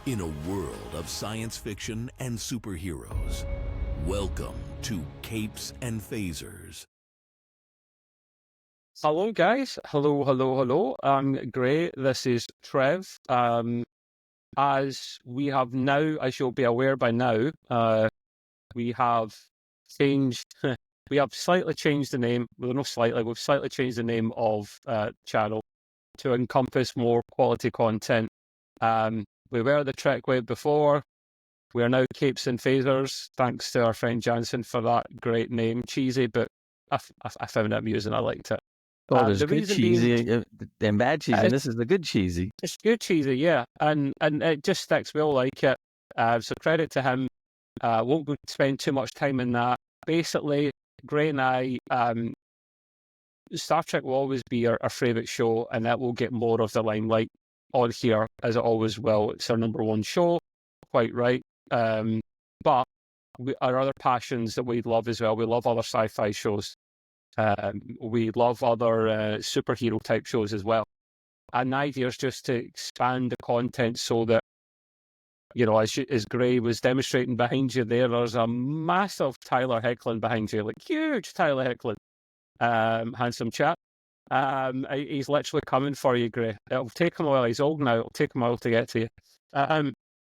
In a world of science fiction and superheroes, welcome to Capes and Phasers. Hello, guys. Hello. I'm Gray. This is Trev. As we have now, as you'll be aware by now, we have changed. We have slightly changed the name. Well, not slightly. We've slightly changed the name of channel to encompass more quality content. We were the Trek Web before. We are now Capes and Phasers. Thanks to our friend Jansen for that great name. Cheesy, but I found it amusing. I liked it. Oh, there's good cheesy and bad cheesy, and this is the good cheesy. It's good cheesy, yeah, and it just sticks. We all like it. So credit to him. Won't go spend too much time in that. Basically, Gray and I, Star Trek will always be our favourite show, and that will get more of the limelight on here, as it always will. It's our number one show, quite right. But our other passions that we love as well, we love other sci-fi shows. We love other superhero type shows as well. And the idea is just to expand the content so that, you know, as Gray was demonstrating behind you there's a massive Tyler Hoechlin behind you, like huge Tyler Hoechlin, handsome chap. He's literally coming for you, Gray. It'll take him a while. He's old now. It'll take him a while to get to you.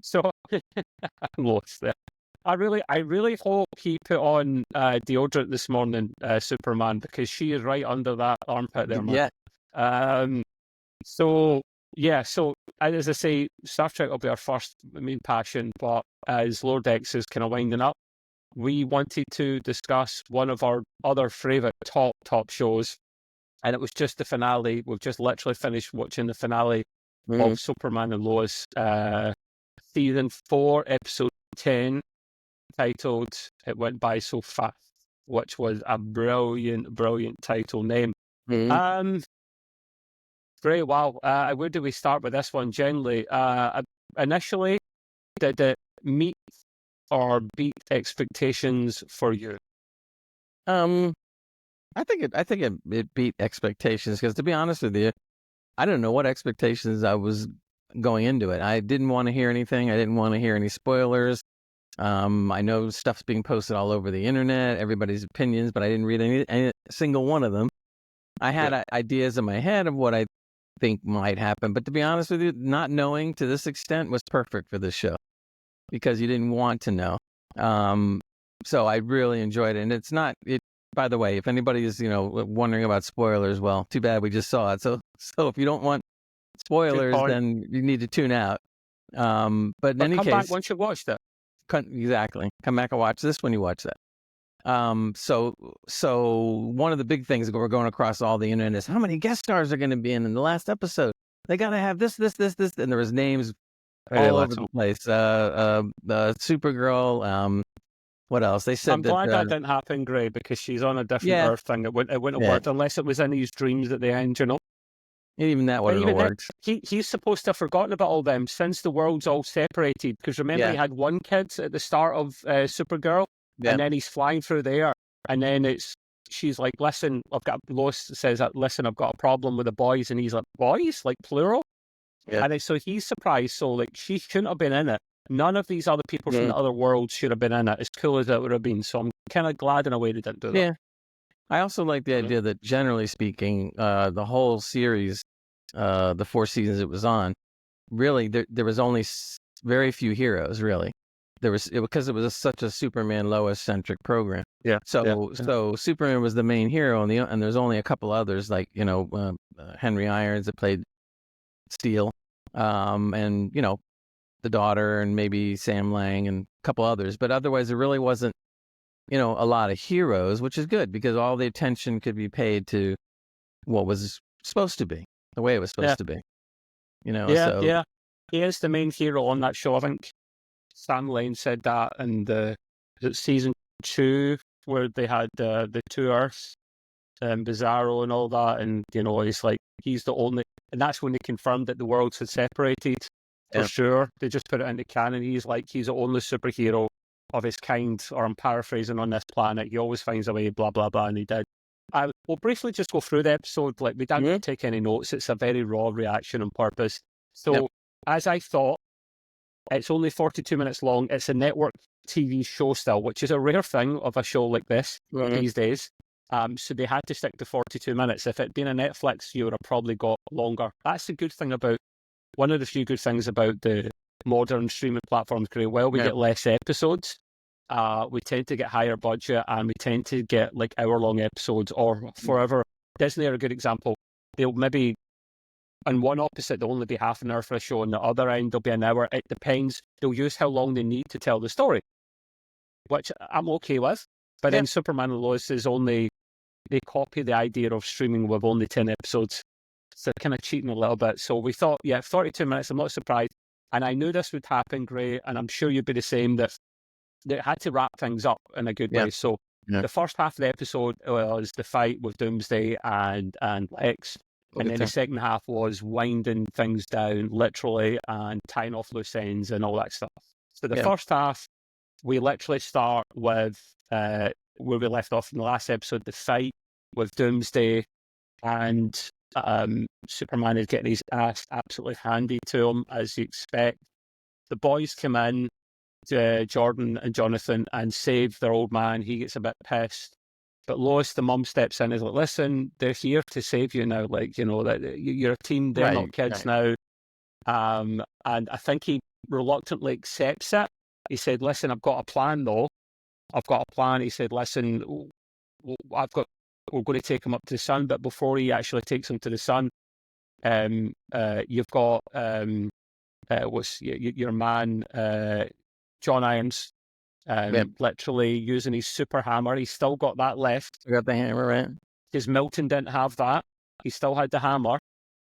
So I'm lost there. I really hope he put on deodorant this morning, Superman, because she is right under that armpit there, man. Yeah. So as I say, Star Trek will be our first main passion, but as Lower Decks is kind of winding up, we wanted to discuss one of our other favourite top shows, and it was just the finale. We've just literally finished watching the finale of Superman and Lois, season 4, episode 10. Titled It Went By So Fast, which was a brilliant title name. Great, wow. Where do we start with this one? Generally, initially, did it meet or beat expectations for you? I think it beat expectations, because to be honest with you, I don't know what expectations I was going into it. I didn't want to hear anything. I didn't want to hear any spoilers. I know stuff's being posted all over the internet, everybody's opinions, but I didn't read any single one of them. I had ideas in my head of what I think might happen, but to be honest with you, not knowing to this extent was perfect for this show, because you didn't want to know. So I really enjoyed it, and it's not it. By the way, if anybody is wondering about spoilers, well, too bad, we just saw it. So if you don't want spoilers, then you need to tune out. But in any case, come back once you've watched it. Exactly. Come back and watch this when you watch that. So one of the big things that we're going across all the internet is how many guest stars are going to be in the last episode. They got to have this, and there was names all over the place. Supergirl. What else? They said I'm glad that didn't happen, Gray, because she's on a different Earth thing. It wouldn't have worked unless it was in his dreams at the end, you know? Even that wouldn't have worked. He's supposed to have forgotten about all them since the world's all separated. Because remember, he had one kid at the start of Supergirl, and then he's flying through the air, and then she's like, "Listen, Lois says that. Listen, I've got a problem with the boys," and he's like, "Boys, like plural?" Yeah. And so he's surprised. So like, she shouldn't have been in it. None of these other people from the other worlds should have been in it. As cool as it would have been. So I'm kind of glad in a way they didn't do that. Yeah. I also like the idea that, generally speaking, the whole series, the 4 seasons it was on, really there was only very few heroes. Really, because it was such a Superman Lois centric program. Yeah. So Superman was the main hero, and there's only a couple others, like Henry Irons that played Steel, and the daughter, and maybe Sam Lang and a couple others. But otherwise, there really wasn't a lot of heroes, which is good, because all the attention could be paid to what was supposed to be, the way it was supposed to be. He is the main hero on that show. I think Sam Lane said that in season 2, where they had the 2 Earths, Bizarro and all that, and he's the only, and that's when they confirmed that the worlds had separated for sure. They just put it into canon. He's the only superhero of his kind, or I'm paraphrasing, on this planet. He always finds a way, blah blah blah, and he did. We'll briefly just go through the episode. Like, we didn't take any notes. It's a very raw reaction on purpose. So, as I thought, It's only 42 minutes long. It's a network TV show still, which is a rare thing of a show like this these days. So they had to stick to 42 minutes. If it had been a Netflix, you would have probably got longer. That's the good thing about, one of the few good things about the modern streaming platforms, Gray. While we get less episodes, we tend to get higher budget, and we tend to get like hour-long episodes, or forever. Disney are a good example. They'll maybe, on one opposite, they'll only be half an hour for a show. On the other end, they'll be an hour. It depends. They'll use how long they need to tell the story, which I'm okay with. But then Superman and Lois is only, they copy the idea of streaming with only 10 episodes. So they're kind of cheating a little bit. So we thought, 42 minutes, I'm not surprised. And I knew this would happen, Gray, and I'm sure you'd be the same, that they had to wrap things up in a good way. So the first half of the episode was the fight with Doomsday and Lex. And then the second half was winding things down, literally, and tying off loose ends and all that stuff. So the first half, we literally start with where we left off in the last episode, the fight with Doomsday, and Superman is getting his ass absolutely handed to him, as you expect. The boys come in, Jordan and Jonathan, and save their old man. He gets a bit pissed. But Lois, the mum, steps in and is like, listen, they're here to save you now. Like, you know, that you're a team, they're not kids now. And I think he reluctantly accepts it. He said, listen, I've got a plan, though. I've got a plan. He said, listen, we're going to take him up to the sun. But before he actually takes him to the sun, you've got what's your man, John Irons, literally using his super hammer. He's still got that left. I got the hammer, right? Because Milton didn't have that. He still had the hammer.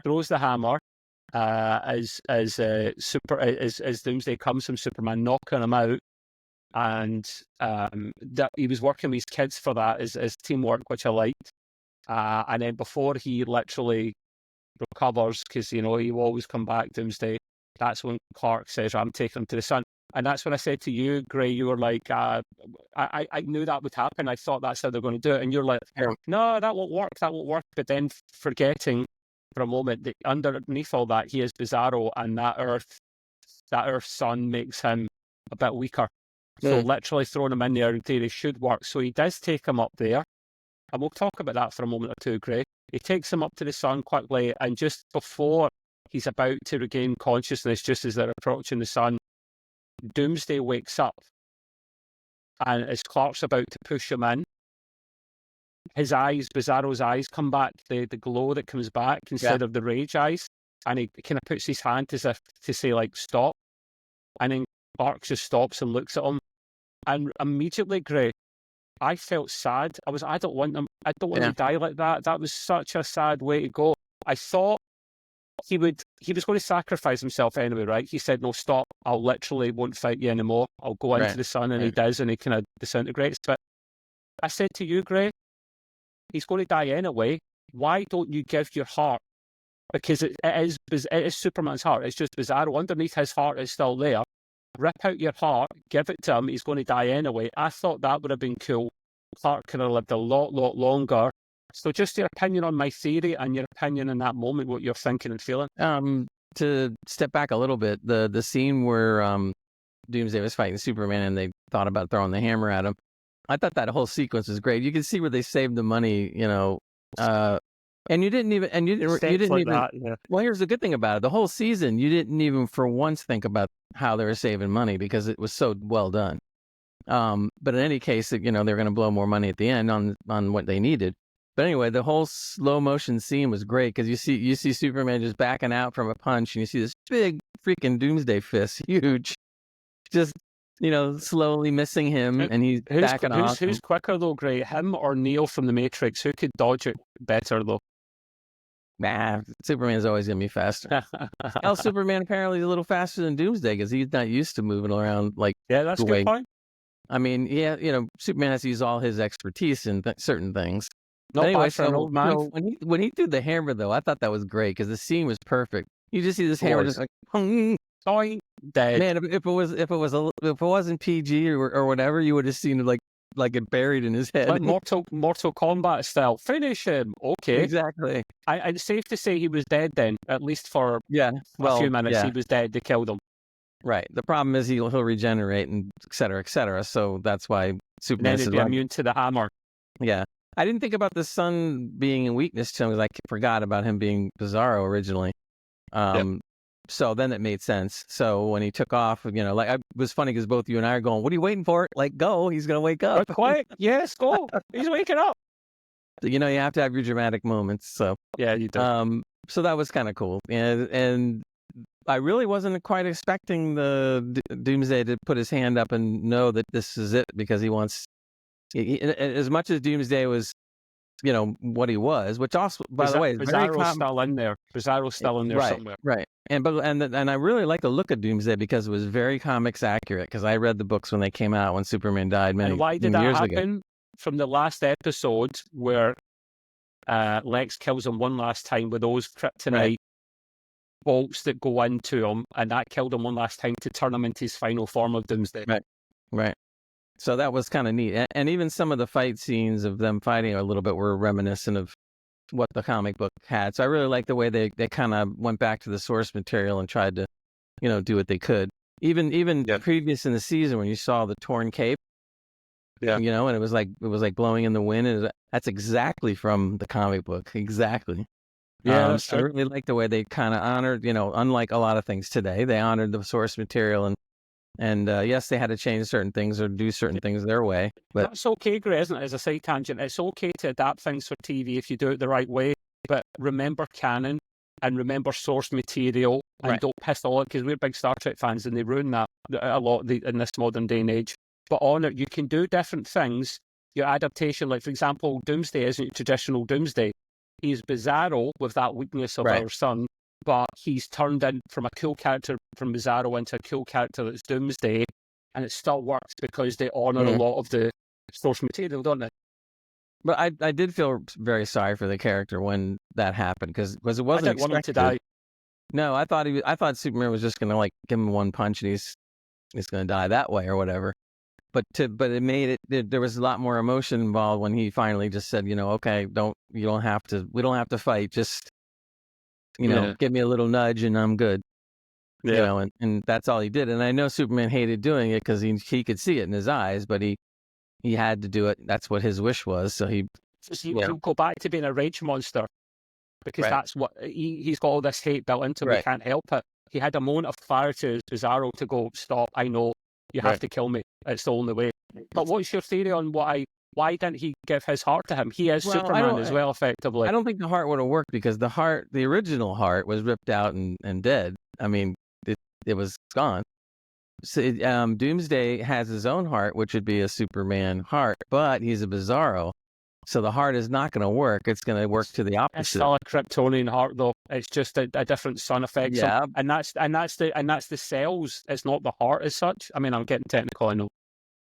Throws the hammer as Doomsday comes from Superman, knocking him out. And that he was working with his kids for that as teamwork, which I liked. And then before he literally recovers, because you know he will always come back, Doomsday, that's when Clark says, I'm taking him to the sun. And that's when I said to you, Gray, you were like, I knew that would happen. I thought that's how they're going to do it. And you're like, no, that won't work. But then forgetting for a moment that underneath all that, he is Bizarro, and that Earth sun makes him a bit weaker. So literally throwing him in there in theory should work. So he does take him up there. And we'll talk about that for a moment or two, Gray. He takes him up to the sun quickly, and just before he's about to regain consciousness, just as they're approaching the sun, Doomsday wakes up. And as Clark's about to push him in, his eyes, Bizarro's eyes, come back, the glow that comes back instead of the rage eyes. And he kind of puts his hand as if to say, like, stop. And then Clark just stops and looks at him. And immediately, Gray, I felt sad. I don't want him to die like that. That was such a sad way to go. I thought he was going to sacrifice himself anyway, right? He said, no, stop. I'll literally won't fight you anymore. I'll go into the sun. And he does, and he kind of disintegrates. But I said to you, Gray, he's going to die anyway. Why don't you give your heart? Because it is Superman's heart. It's just Bizarro. Underneath his heart is still there. Rip out your heart, give it to him. He's going to die anyway. I thought that would have been cool. Clark could have lived a lot longer. So just your opinion on my theory and your opinion in that moment, what you're thinking and feeling. To step back a little bit, the scene where Doomsday was fighting Superman and they thought about throwing the hammer at him, I thought that whole sequence was great. You can see where they saved the money, you know. And you didn't even. Well, here's the good thing about it: the whole season, you didn't even for once think about how they were saving money because it was so well done. But in any case, you know, they're going to blow more money at the end on what they needed. But anyway, the whole slow motion scene was great because you see Superman just backing out from a punch, and you see this big freaking Doomsday fist, huge, just, you know, slowly missing him, and he's backing off. Who's quicker though, Gray? Him or Neo from the Matrix? Who could dodge it better though? Nah, Superman's always going to be faster. Hell, Superman apparently is a little faster than Doomsday because he's not used to moving around like that's a good point. I mean, yeah, you know, Superman has to use all his expertise in certain things. Not anyway, for an old man. You know, when he threw the hammer, though, I thought that was great because the scene was perfect. You just see this hammer just like, dead. Man, if it wasn't PG or whatever, you would have seen it like it buried in his head. Like Mortal Kombat style. Finish him. Okay. Exactly. It's safe to say he was dead then, at least for a few minutes. He was dead. They killed him. Right. The problem is he'll regenerate and et cetera, et cetera. So that's why And Superman then he'd says, be well, immune to the hammer. yeah. I didn't think about the sun being a weakness to him because I forgot about him being Bizarro originally. So then it made sense. So when he took off, like it was funny because both you and I are going, "What are you waiting for? Like, go! He's gonna wake up." But quiet, yes, go. He's waking up. You have to have your dramatic moments. So Yeah, you do. so that was kind of cool, and I really wasn't quite expecting the Doomsday to put his hand up and know that this is it because he wants. As much as Doomsday was, what he was, which also, by the way, is very Bizarro's still in there. Bizarro's still in there right, somewhere. right. And I really like the look of Doomsday because it was very comics accurate. Because I read the books when they came out when Superman died many And why did that years happen? ago. From the last episode where Lex kills him one last time with those kryptonite bolts that go into him, and that killed him one last time to turn him into his final form of Doomsday. Right. So that was kind of neat. And even some of the fight scenes of them fighting a little bit were reminiscent of what the comic book had. So I really like the way they kind of went back to the source material and tried to, do what they could. Even previous in the season when you saw the torn cape, and it was like blowing in the wind. And that's exactly from the comic book. Exactly. Yeah, that's true. I really like the way they kind of honored, unlike a lot of things today, they honored the source material and yes, they had to change certain things or do certain things their way. But that's okay, Gray, isn't it? As a side tangent, it's okay to adapt things for TV if you do it the right way. But remember canon and remember source material, and don't piss all it, because we're big Star Trek fans and they ruin that a lot in this modern day and age. But on it, you can do different things. Your adaptation, like for example, Doomsday isn't your traditional Doomsday. He's Bizarro with that weakness of our son, but he's turned in from a cool character from Bizarro into a cool character that's Doomsday, and it still works because they honor a lot of the source material, don't they? But I did feel very sorry for the character when that happened because it wasn't I didn't want him to die. No, I thought Superman was just gonna like give him one punch and he's gonna die that way or whatever. But it made it. There was a lot more emotion involved when he finally just said, okay, we don't have to fight. Just, give me a little nudge and I'm good. Yeah. And that's all he did. And I know Superman hated doing it because he could see it in his eyes, but he had to do it. That's what his wish was. So he'll go back to being a rage monster because that's what he's got all this hate built into him. He can't help it. He had a moment of clarity as Bizarro to go, stop, I know. You have to kill me. It's the only way. But what's your theory on why didn't he give his heart to him? He is Superman as well, effectively. I don't think the heart would have worked because the original heart was ripped out and dead. I mean, it was gone. So, Doomsday has his own heart, which would be a Superman heart, but he's a Bizarro. So the heart is not going to work. It's going to work to the opposite. It's still a Kryptonian heart, though. It's just a different sun effect. Yeah, and that's the cells. It's not the heart as such. I mean, I'm getting technical, I know.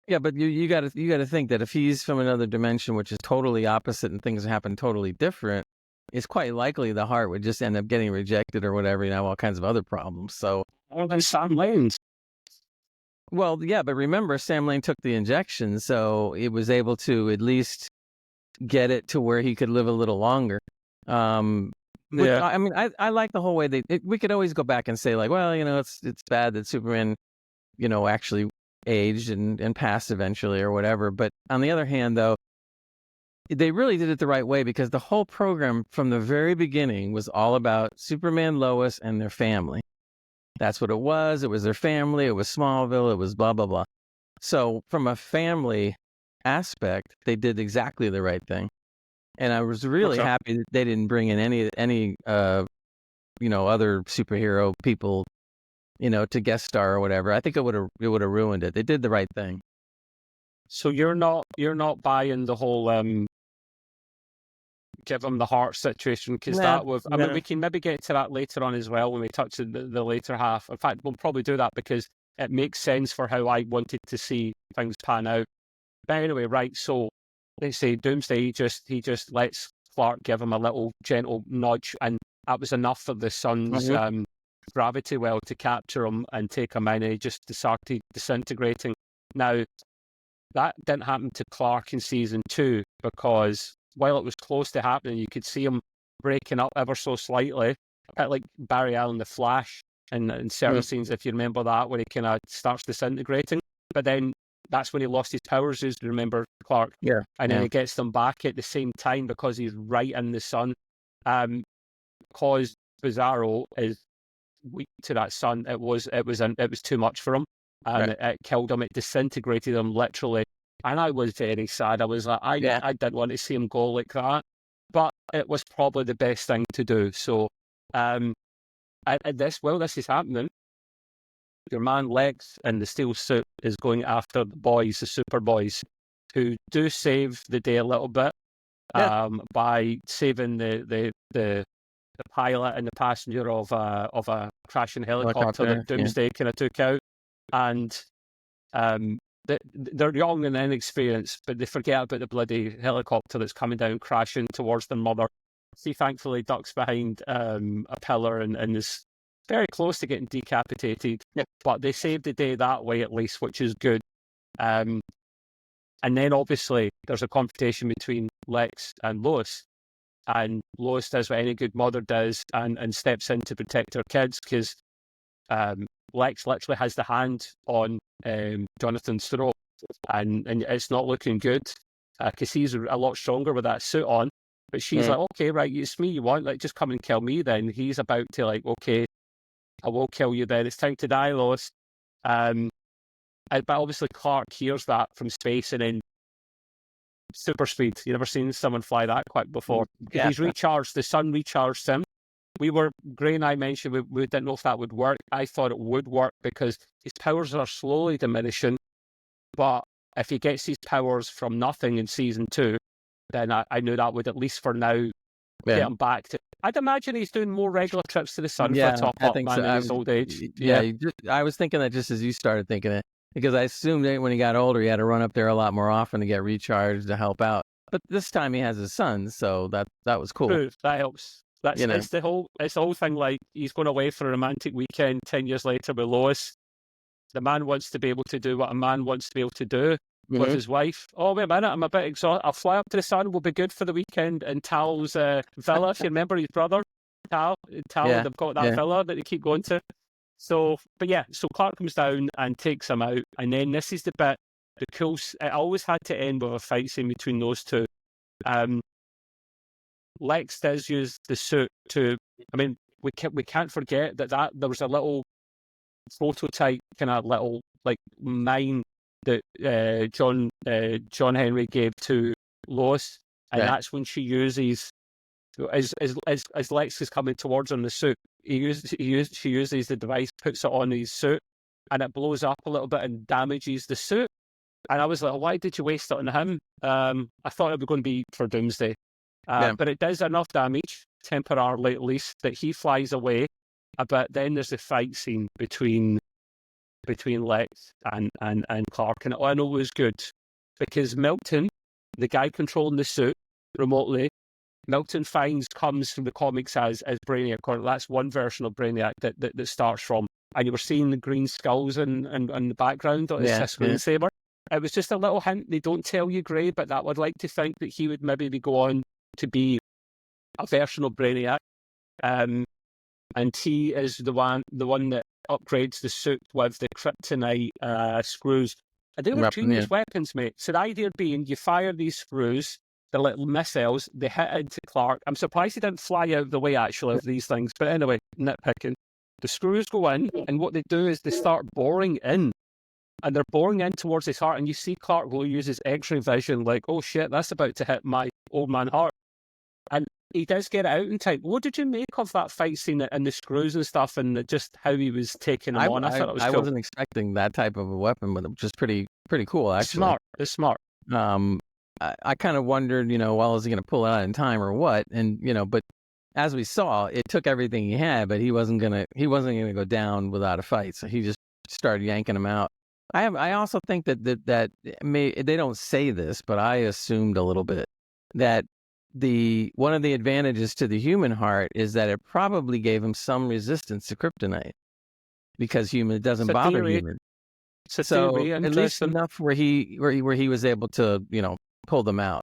Yeah, but you got to think that if he's from another dimension, which is totally opposite, and things happen totally different, it's quite likely the heart would just end up getting rejected or whatever. All kinds of other problems. So more than Sam Lane's. Well, yeah, but remember, Sam Lane took the injection, so it was able to at least get it to where he could live a little longer. I mean, I like the whole way we could always go back and say like, well, it's bad that Superman, actually aged and passed eventually or whatever. But on the other hand, though, they really did it the right way because the whole program from the very beginning was all about Superman, Lois, and their family. That's what it was. It was their family. It was Smallville. It was blah, blah, blah. So from a family aspect, they did exactly the right thing. And I was really happy that they didn't bring in any other superhero people, to guest star or whatever. I think it would have ruined it. They did the right thing. So you're not buying the whole give him the heart situation because I mean, we can maybe get to that later on as well when we touch the later half. In fact, we'll probably do that because it makes sense for how I wanted to see things pan out. But anyway, right, so they say Doomsday, he just lets Clark give him a little gentle nudge, and that was enough for the sun's gravity well to capture him and take him in, and he just started disintegrating. Now, that didn't happen to Clark in season 2 because while it was close to happening, you could see him breaking up ever so slightly, a bit like Barry Allen, the Flash. in certain scenes, if you remember that, when he kind of starts disintegrating. But then that's when he lost his powers, as you remember, Clark. Yeah. And then he gets them back at the same time because he's right in the sun. Because Bizarro is weak to that sun, it was too much for him. It killed him. It disintegrated him literally. And I was very sad. I was like, I didn't want to see him go like that. But it was probably the best thing to do. So, this is happening. Your man Lex in the steel suit is going after the boys, the super boys, who do save the day a little bit by saving the pilot and the passenger of a crashing helicopter that Doomsday kind of took out. And they're young and inexperienced, but they forget about the bloody helicopter that's coming down crashing towards their mother. She thankfully ducks behind a pillar and is very close to getting decapitated. But they saved the day that way at least, which is good. And then obviously there's a confrontation between Lex and Lois. And Lois does what any good mother does and steps in to protect her kids, because Lex literally has the hand on Jonathan's throat, and it's not looking good because he's a lot stronger with that suit on. But she's like, okay, right, it's me you want, like, just come and kill me then. He's about to, like, okay, I will kill you then. It's time to die, Lois. But obviously Clark hears that from space and then super speed. You never seen someone fly that quick before. He's recharged. The sun recharged him. Gray and I mentioned we didn't know if that would work. I thought it would work because his powers are slowly diminishing. But if he gets his powers from nothing in season 2, then I knew that would, at least for now, get him back to. I'd imagine he's doing more regular trips to the sun for a top up man in his old age. I was thinking that just as you started thinking it, because I assumed that when he got older, he had to run up there a lot more often to get recharged to help out. But this time he has his son, so that was cool. True, that helps. It's the whole thing. Like, he's going away for a romantic weekend 10 years later with Lois. The man wants to be able to do what a man wants to be able to do with his wife. Oh, wait a minute, I'm a bit exhausted. I'll fly up to the sun. We'll be good for the weekend in Tal's villa. If you remember his brother, Tal, they've got that villa that they keep going to. So Clark comes down and takes him out, and then this is the bit, the cool. It always had to end with a fight scene between those two. Lex does use the suit to. I mean, we can't forget that there was a little prototype, kind of little like mine that John Henry gave to Lois, and that's when she uses. As Lex is coming towards her in the suit, she uses the device, puts it on his suit, and it blows up a little bit and damages the suit. And I was like, why did you waste it on him? I thought it was going to be for Doomsday. But it does enough damage, temporarily at least, that he flies away. But then there's a fight scene between Lex and Clark, and I know it was good because Milton, the guy controlling the suit remotely, Milton comes from the comics as Brainiac, or that's one version of Brainiac that starts from. And you were seeing the green skulls in the background of his screensaver. It was just a little hint. They don't tell you, Gray, but that would like to think that he would maybe go on to be a version of Brainiac. And he is the one that upgrades the suit with the kryptonite screws. And they were genius weapons, mate. So the idea being, you fire these screws, the little missiles, they hit into Clark. I'm surprised he didn't fly out of the way, actually, of these things. But anyway, nitpicking. The screws go in, and what they do is they start boring in. And they're boring in towards his heart, and you see Clark will use his X-ray vision, like, oh shit, that's about to hit my old man heart. And he does get it out in time. What did you make of that fight scene and the screws and stuff, and just how he was taking them on? I thought it was cool. I wasn't expecting that type of a weapon, but which is pretty cool, actually. It's smart. I kind of wondered, well, is he going to pull it out in time or what? And but as we saw, it took everything he had, but he wasn't gonna go down without a fight. So he just started yanking him out. I also think that they don't say this, but I assumed a little bit that one of the advantages to the human heart is that it probably gave him some resistance to kryptonite because it doesn't bother humans. So at least enough where he was able to pull them out,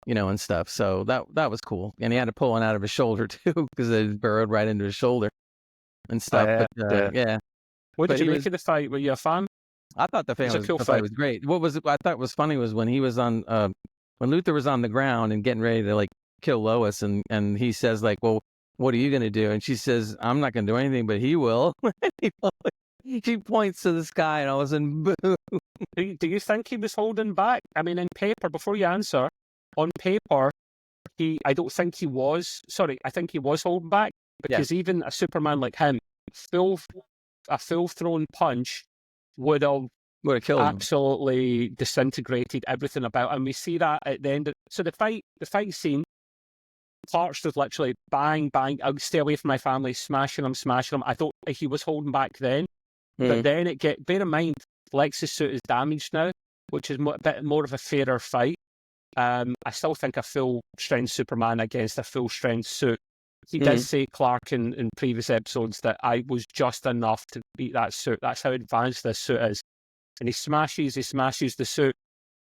and stuff. So that was cool, and he had to pull one out of his shoulder too because it burrowed right into his shoulder. and stuff. Yeah. What But did you he make was- of the fight? Were you a fan? I thought the was a cool fight fight. was great. I thought was funny was when he was on when Luthor was on the ground and getting ready to like kill Lois, and he says like, well, what are you gonna do? And she says, I'm not gonna do anything, but he will. She points to the sky, and all of a sudden, boom. Do you think he was holding back? I mean, in paper, before you answer, on paper, I don't think he was. Sorry, I think he was holding back because even a Superman like him, a full thrown punch would have Killed him. absolutely disintegrated everything about. And we see that at the end. So the fight scene, Clark's just literally bang, bang. I'll stay away from my family, smashing him. I thought he was holding back then. But then bear in mind, Lex's suit is damaged now, which is a bit more of a fairer fight. I still think a full-strength Superman against a full-strength suit. He did say, Clark, in previous episodes, that I was just enough to beat that suit. That's how advanced this suit is. And he smashes the suit.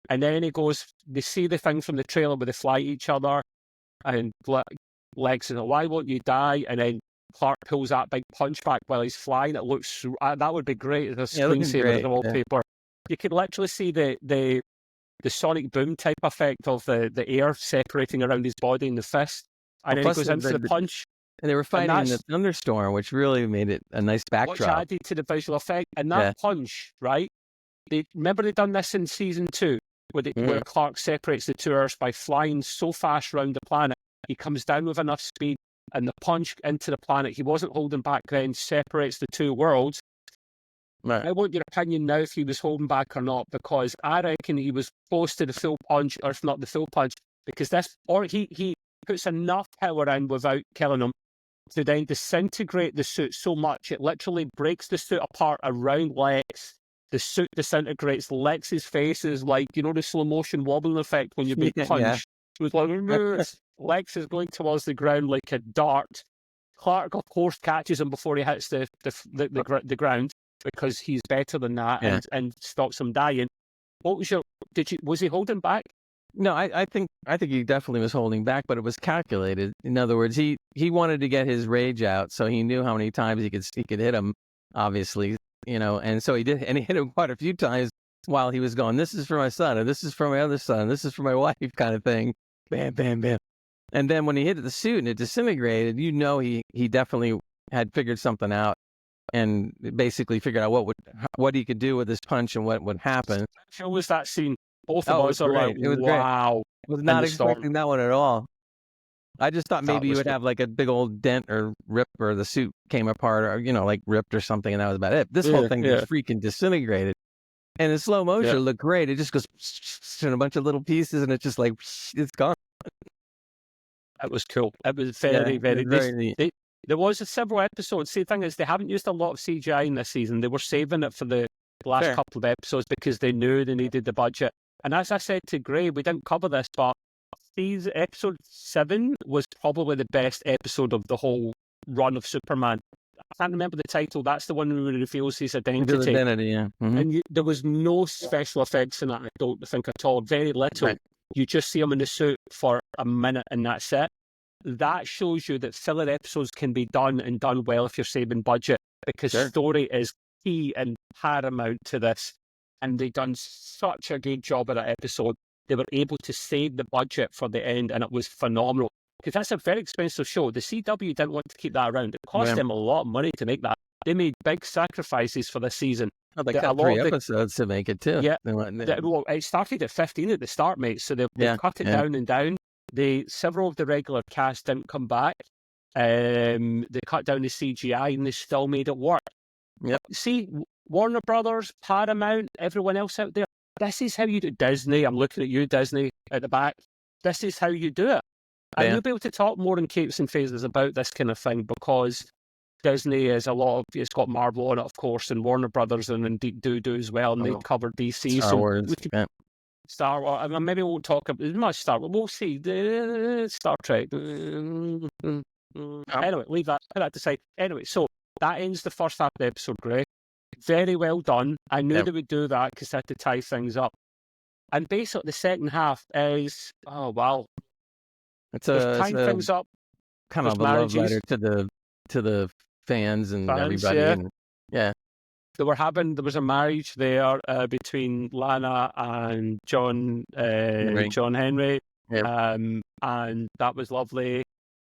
And then he goes, they see the thing from the trailer where they fly at each other. And Lex says, why won't you die? And then Clark pulls that big punch back while he's flying. It looks that would be great as a screensaver as a wallpaper. You could literally see the sonic boom type effect of the air separating around his body and the fist, and then he goes in for the punch. And they were fighting in the thunderstorm, which really made it a nice backdrop. Which added to the visual effect. And that punch, right? Remember they done this in season 2, where Clark separates the two Earths by flying so fast around the planet. He comes down with enough speed, and the punch into the planet, he wasn't holding back then, separates the two worlds. Right. I want your opinion now if he was holding back or not, because I reckon he was close to the full punch, or if not the full punch, because he puts enough power in without killing him to then disintegrate the suit so much it literally breaks the suit apart around Lex. The suit disintegrates. Lex's face is like, the slow motion wobbling effect when you're being punched. It was like, Lex is going towards the ground like a dart. Clark, of course, catches him before he hits the ground because he's better than that and stops him dying. What was was he holding back? No, I think he definitely was holding back, but it was calculated. In other words, he wanted to get his rage out, so he knew how many times he could hit him, obviously, and so he did, and he hit him quite a few times while he was going, this is for my son, and this is for my other son, and this is for my wife, kind of thing. Bam, bam, bam. And then when he hit the suit and it disintegrated, he definitely had figured something out and basically figured out what he could do with his punch and what would happen. How was that scene? Both of us are like, it was wow. Great. I was not expecting that one at all. I just thought maybe you would have like a big old dent or rip, or the suit came apart, or like ripped or something, and that was about it. This whole thing just freaking disintegrated. And in slow motion, it looked great. It just goes in a bunch of little pieces, and it's just like, it's gone. It was cool. It was very, very neat. There was several episodes. See, the thing is, they haven't used a lot of CGI in this season. They were saving it for the last couple of episodes because they knew they needed the budget. And as I said to Gray, we didn't cover this, but episode 7 was probably the best episode of the whole run of Superman. I can't remember the title. That's the one where he reveals his identity. Mm-hmm. And there was no special effects in it, I don't think at all. Very little. Right. You just see him in the suit for a minute and that's it. That shows you that filler episodes can be done and done well if you're saving budget, because story is key and paramount to this. And they done such a good job of that episode. They were able to save the budget for the end, and it was phenomenal. Because that's a very expensive show. The CW didn't want to keep that around. It cost them a lot of money to make that. They made big sacrifices for this season. Oh, they cut 3 episodes to make it too. Yeah. Well, it started at 15 at the start, mate. So they've cut it down and down. Several of the regular cast didn't come back. They cut down the CGI and they still made it work. Yep. See, Warner Brothers, Paramount, everyone else out there, this is how you do Disney. I'm looking at you, Disney, at the back. This is how you do it. And you'll be able to talk more in Capes and Phases about this kind of thing, because Disney is it's got Marvel on it, of course, and Warner Brothers and indeed do as well, and they cover DC. Star Wars. Star Wars. I mean, maybe we'll talk about much Star Wars. We'll see. Star Trek. Anyway, leave that. Put that to side. Anyway, so that ends the first half of the episode, Greg. Very well done. I knew they would do that because they had to tie things up. And basically, the second half is, it's tying things up. Kind of a love letter to the fans and Fans, everybody. yeah. And, yeah. There was a marriage there between Lana and John Henry. John Henry, Yeah. and that was lovely.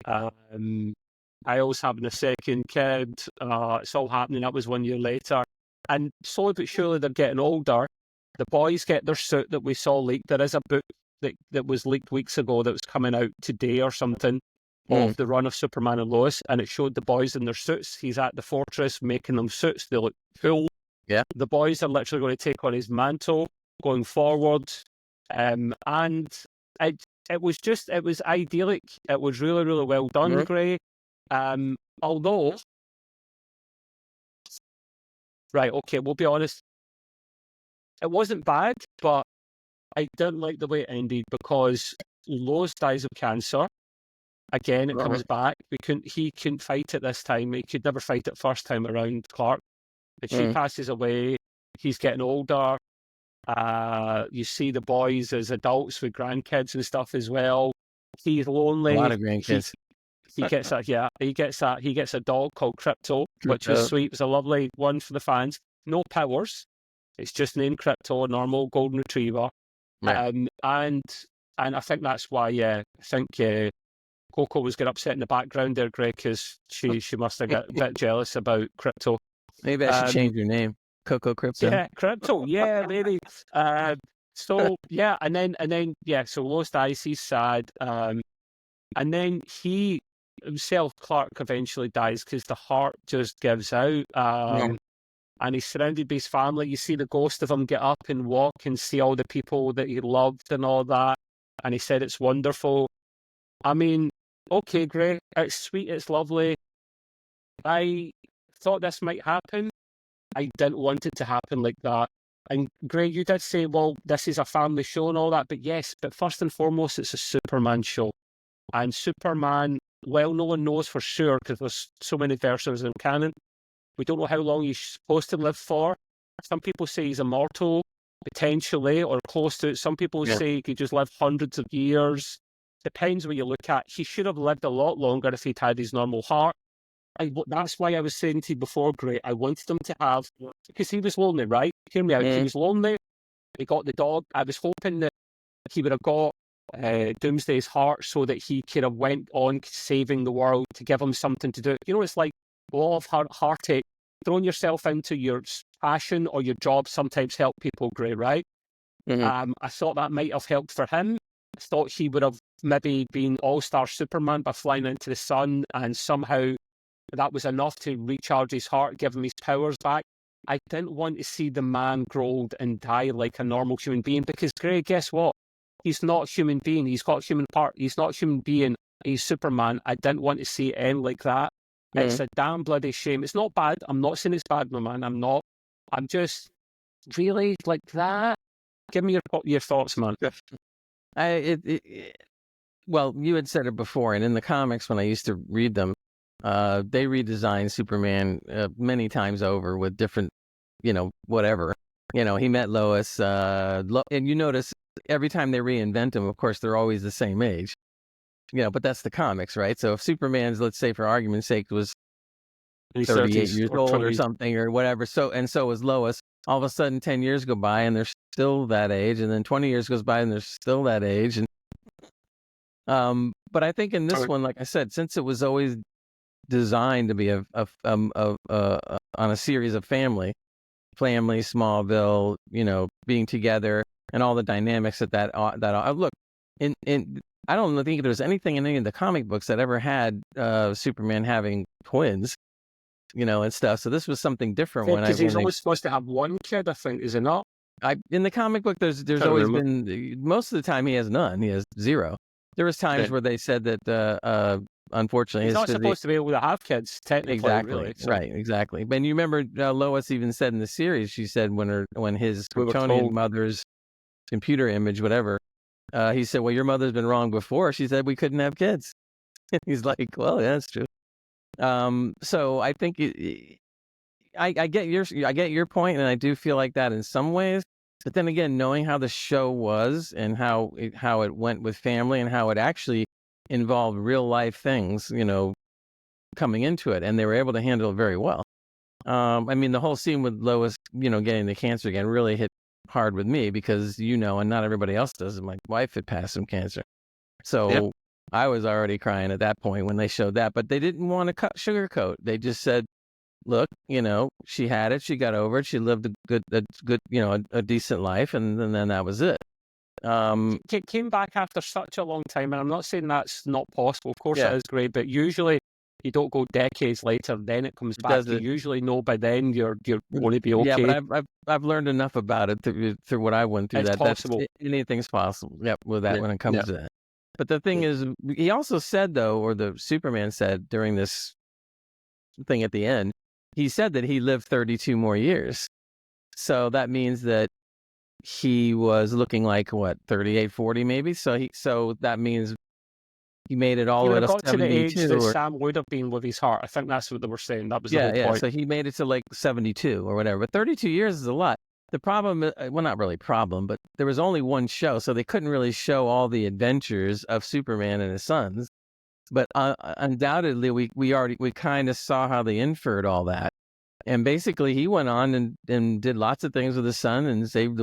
Isles having a second kid, it's all happening. That was 1 year later, and slowly but surely they're getting older. The boys get their suit that we saw leaked. There is a book that was leaked weeks ago that was coming out today or something of the run of Superman and Lois, and it showed the boys in their suits. He's at the fortress making them suits. They look cool. Yeah. The boys are literally going to take on his mantle going forward. And it was idyllic. It was really, really well done, Gray. Although, right, okay, we'll be honest. It wasn't bad, but I didn't like the way it ended because Lois dies of cancer. Again, it comes back. He couldn't fight it this time. He could never fight it first time around, Clark. But she passes away. He's getting older. You see the boys as adults with grandkids and stuff as well. He's lonely. A lot of grandkids. He gets a dog called Crypto, which was sweet. It was a lovely one for the fans. No powers. It's just named Crypto, a normal golden retriever. Right. And I think that's why I think Coco was getting upset in the background there, Greg, because she must have got a bit jealous about Crypto. Maybe I should change your name, Coco Crypto. Yeah, Crypto. Yeah, maybe. So yeah, and then so Lois dies. He's sad. And then he himself, Clark, eventually dies because the heart just gives out. And he's surrounded by his family. You see the ghost of him get up and walk and see all the people that he loved and all that. And he said it's wonderful. I mean, okay, Gray, it's sweet, it's lovely. I thought this might happen. I didn't want it to happen like that. And Gray, you did say, well, this is a family show and all that. But yes, but first and foremost, it's a Superman show. And Superman, well, no one knows for sure because there's so many versions in canon. We don't know how long he's supposed to live for. Some people say he's immortal, potentially, or close to it. Some people say he could just live hundreds of years. Depends what you look at. He should have lived a lot longer if he'd had his normal heart. That's why I was saying to you before, Gray, I wanted him to have, because he was lonely, right? Hear me out. He was lonely. He got the dog. I was hoping that he would have got Doomsday's heart so that he could have went on saving the world to give him something to do. You know, it's like law of heartache. Throwing yourself into your passion or your job sometimes help people, Gray, right? I thought that might have helped for him. I thought he would have maybe been all-star Superman by flying into the sun, and somehow that was enough to recharge his heart, give him his powers back. I didn't want to see the man grow old and die like a normal human being because, Gray, guess what? He's not a human being. He's got a human part. He's not a human being. He's Superman. I didn't want to see it end like that. It's a damn bloody shame. It's not bad. I'm not saying it's bad, my man. I'm not. I'm just really like that. Give me your thoughts, man. Well, you had said it before, and in the comics when I used to read them, they redesigned Superman many times over with different, whatever. He met Lois, and you notice every time they reinvent him, of course, they're always the same age. But that's the comics, right? So if Superman's, let's say for argument's sake, was 38 years old or something or whatever, so was Lois, all of a sudden 10 years go by and they're still that age, and then 20 years goes by and they're still that age. And but I think in this one, like I said, since it was always designed to be on a series of family, Smallville, being together and all the dynamics that look in I don't think there's anything in any of the comic books that ever had Superman having twins, and stuff. So this was something different. Because he's always supposed to have one kid, I think, is it not? In the comic book, there's always been, most of the time he has none. He has zero. There was times where they said that, unfortunately, he's not supposed to be able to have kids, technically. Exactly, really, so. Right, exactly. But you remember Lois even said in the series, she said when his Kryptonian mother's computer image, whatever, he said, well, your mother's been wrong before. She said we couldn't have kids. He's like, well, yeah, that's true. So I think I get your point, and I do feel like that in some ways. But then again, knowing how the show was and how it went with family and how it actually involved real life things, coming into it, and they were able to handle it very well. I mean, the whole scene with Lois, getting the cancer again really hit hard with me because, and not everybody else does. My wife had passed some cancer. So Yep. I was already crying at that point when they showed that, but they didn't want to sugarcoat. They just said, look, she had it, she got over it, she lived a decent life, and then that was it. Came back after such a long time, and I'm not saying that's not possible. Of course, Yeah. it is great, but usually you don't go decades later, then it comes back. Does You it? usually know by then you're going to be okay. Yeah, but I've learned enough about it through what I went through. It's possible. Anything's possible. Yep, with that when it comes Yeah. to that. But the thing is, he also said though, or the Superman said during this thing at the end, he said that he lived 32 more years. So that means that he was looking like 38, 40 maybe. So that means he made it all He the way would to have got to the age 72. that Sam would have been with his heart. I think that's what they were saying. That was the Yeah, whole yeah. point. So he made it to like 72 or whatever. But 32 years is a lot. The problem, well, not really problem, but there was only one show, so they couldn't really show all the adventures of Superman and his sons. But undoubtedly, we kind of saw how they inferred all that. And basically, he went on and did lots of things with his son and saved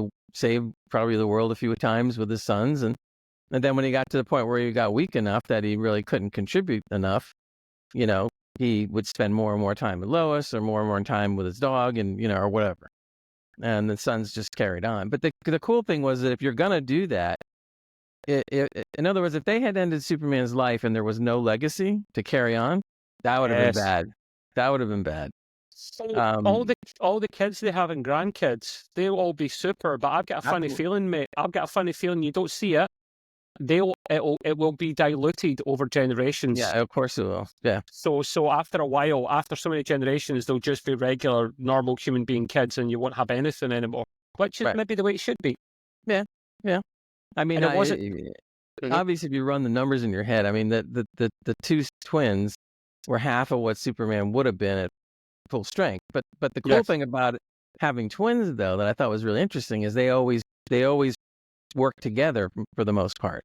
probably the world a few times with his sons. And then when he got to the point where he got weak enough that he really couldn't contribute enough, he would spend more and more time with Lois or more and more time with his dog and, or whatever. And the sons just carried on. But the cool thing was that if you're going to do that, in other words, if they had ended Superman's life and there was no legacy to carry on, that would have been bad. That would have been bad. So all the kids they have and grandkids, they'll all be super. But I've got a funny feeling, mate. I've got a funny feeling you don't see it. It will be diluted over generations. Yeah, of course it will. Yeah. So after a while, after so many generations, they'll just be regular, normal human being kids, and you won't have anything anymore. Which is maybe the way it should be. Yeah, yeah. I mean, it wasn't. Obviously, if you run the numbers in your head, I mean, the two twins were half of what Superman would have been at full strength. But the cool thing about having twins, though, that I thought was really interesting is they always work together for the most part.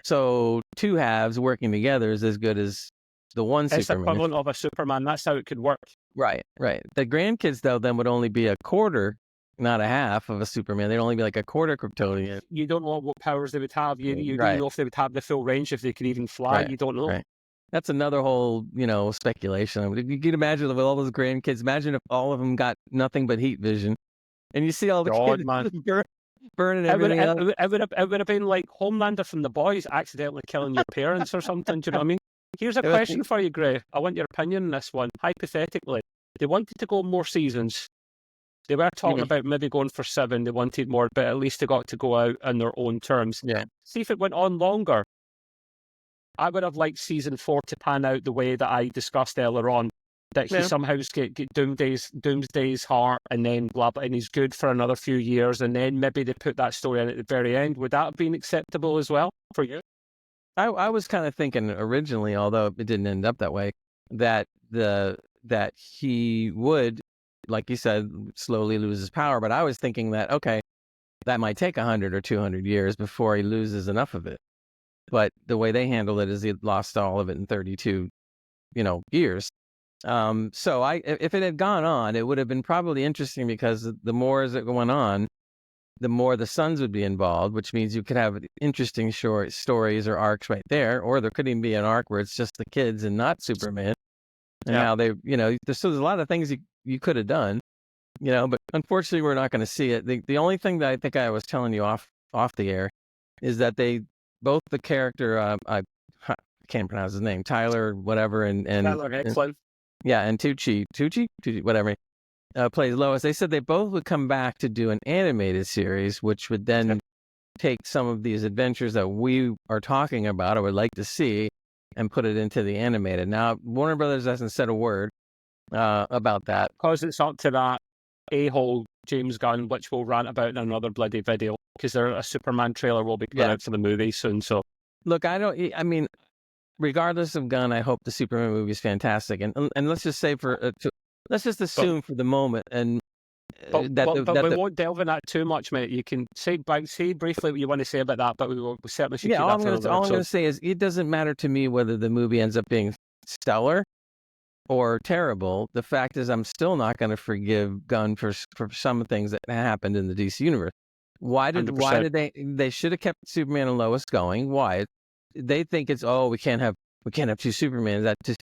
So two halves working together is as good as the one Superman. It's the equivalent of a Superman. That's how it could work. Right. The grandkids, though, then would only be a quarter, not a half of a Superman. They'd only be like a quarter Kryptonian. You don't know what powers they would have. You don't know if they would have the full range, if they could even fly. Right. You don't know. Right. That's another whole, speculation. You can imagine with all those grandkids. Imagine if all of them got nothing but heat vision, and you see all the kids burning everything up. It would have been like Homelander from The Boys accidentally killing your parents or something. Do you know what I mean? Here's a question for you, Gray. I want your opinion on this one. Hypothetically, they wanted to go more seasons. They were talking about maybe going for 7. They wanted more, but at least they got to go out on their own terms. Yeah. See if it went on longer. I would have liked season 4 to pan out the way that I discussed earlier on. That he somehow get Doomsday's heart, and then blah blah, and he's good for another few years, and then maybe they put that story in at the very end. Would that have been acceptable as well for you? I was kind of thinking originally, although it didn't end up that way, that he would, like you said, slowly lose his power. But I was thinking that that might take 100 or 200 years before he loses enough of it. But the way they handled it is he lost all of it in 32, years. So if it had gone on, it would have been probably interesting because the more as it went on, the more the sons would be involved, which means you could have interesting short stories or arcs right there, or there could even be an arc where it's just the kids and not Superman, and how they, there's a lot of things you could have done, but unfortunately we're not going to see it. The only thing that I think I was telling you off the air is that both the character, I can't pronounce his name, Tyler, whatever, and Tyler Hoechlin. And Tucci, whatever, plays Lois. They said they both would come back to do an animated series, which would then take some of these adventures that we are talking about, I would like to see, and put it into the animated. Now, Warner Brothers hasn't said a word about that. Because it's up to that a-hole James Gunn, which we'll rant about in another bloody video, because a Superman trailer will be coming out for the movie soon. So, look, regardless of Gunn, I hope the Superman movie is fantastic. And let's just say let's just assume for the moment, but we won't delve in that too much, mate. You can say briefly what you want to say about that, but we certainly should keep that for another episode. All I'm going to say is it doesn't matter to me whether the movie ends up being stellar. or terrible, the fact is I'm still not going to forgive Gunn for some things that happened in the DC universe. Why did 100%. they should have kept Superman and Lois going? Why? They think it's, oh, we can't have two Supermans.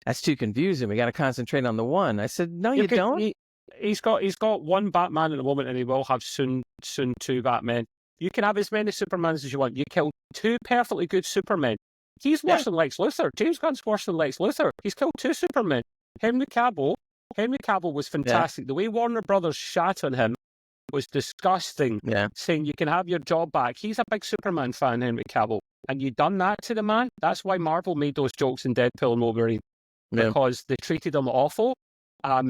That's too confusing. We got to concentrate on the one. I said, no, you don't. He's got one Batman at the moment, and he will have soon two Batmen. You can have as many Supermans as you want. You killed two perfectly good Supermen. He's worse than Lex Luthor. James Gunn's worse than Lex Luthor. He's killed two Supermen. Henry Cavill was fantastic. Yeah. The way Warner Brothers shat on him was disgusting. Yeah. Saying you can have your job back. He's a big Superman fan, Henry Cavill. And you done that to the man? That's why Marvel made those jokes in Deadpool and Wolverine. Because they treated him awful.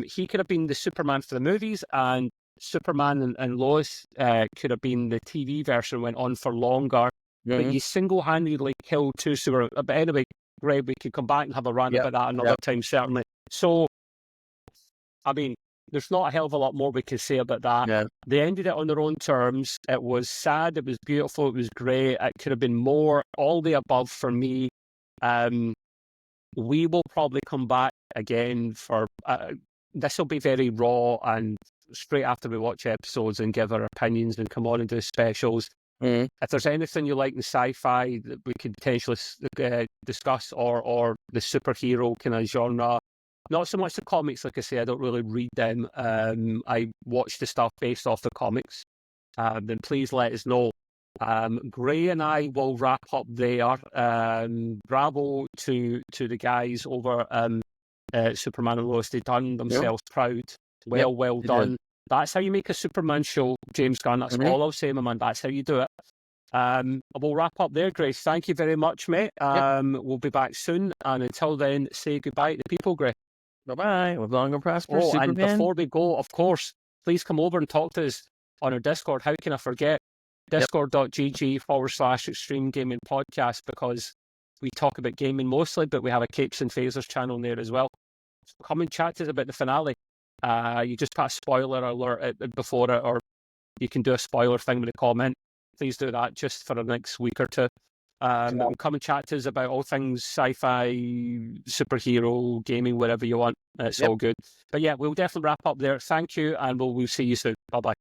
He could have been the Superman for the movies, and Superman and Lois could have been the TV version, went on for longer. But you single-handedly killed two Supermen. But anyway, Greg, we could come back and have a rant about that another time, certainly. So, I mean, there's not a hell of a lot more we can say about that. Yeah. They ended it on their own terms. It was sad, it was beautiful, it was great. It could have been more, all the above for me. We will probably come back again for... this will be very raw and straight after we watch episodes and give our opinions and come on and do specials. If there's anything you like in sci-fi that we could potentially discuss, or the superhero kind of genre, not so much the comics, like I say, I don't really read them. I watch the stuff based off the comics. Then please let us know. Gray and I will wrap up there. Bravo to the guys over Superman and Lois. They've done themselves proud. Well done. Did. That's how you make a Superman show, James Gunn. That's all I'll say, my man. That's how you do it. We'll wrap up there, Grace. Thank you very much, mate. We'll be back soon. And until then, say goodbye to the people, Gray. Bye-bye. Live long and prosper, Superman. And before we go, of course, please come over and talk to us on our Discord. How can I forget? Discord.gg/Extreme Gaming Podcast, because we talk about gaming mostly, but we have a Capes and Phasers channel there as well. So come and chat to us about the finale. You just put a spoiler alert before it, or you can do a spoiler thing with a comment. Please do that just for the next week or two. Come and chat to us about all things sci-fi, superhero, gaming, whatever you want. It's all good. But yeah, we'll definitely wrap up there. Thank you, and we'll see you soon. Bye-bye.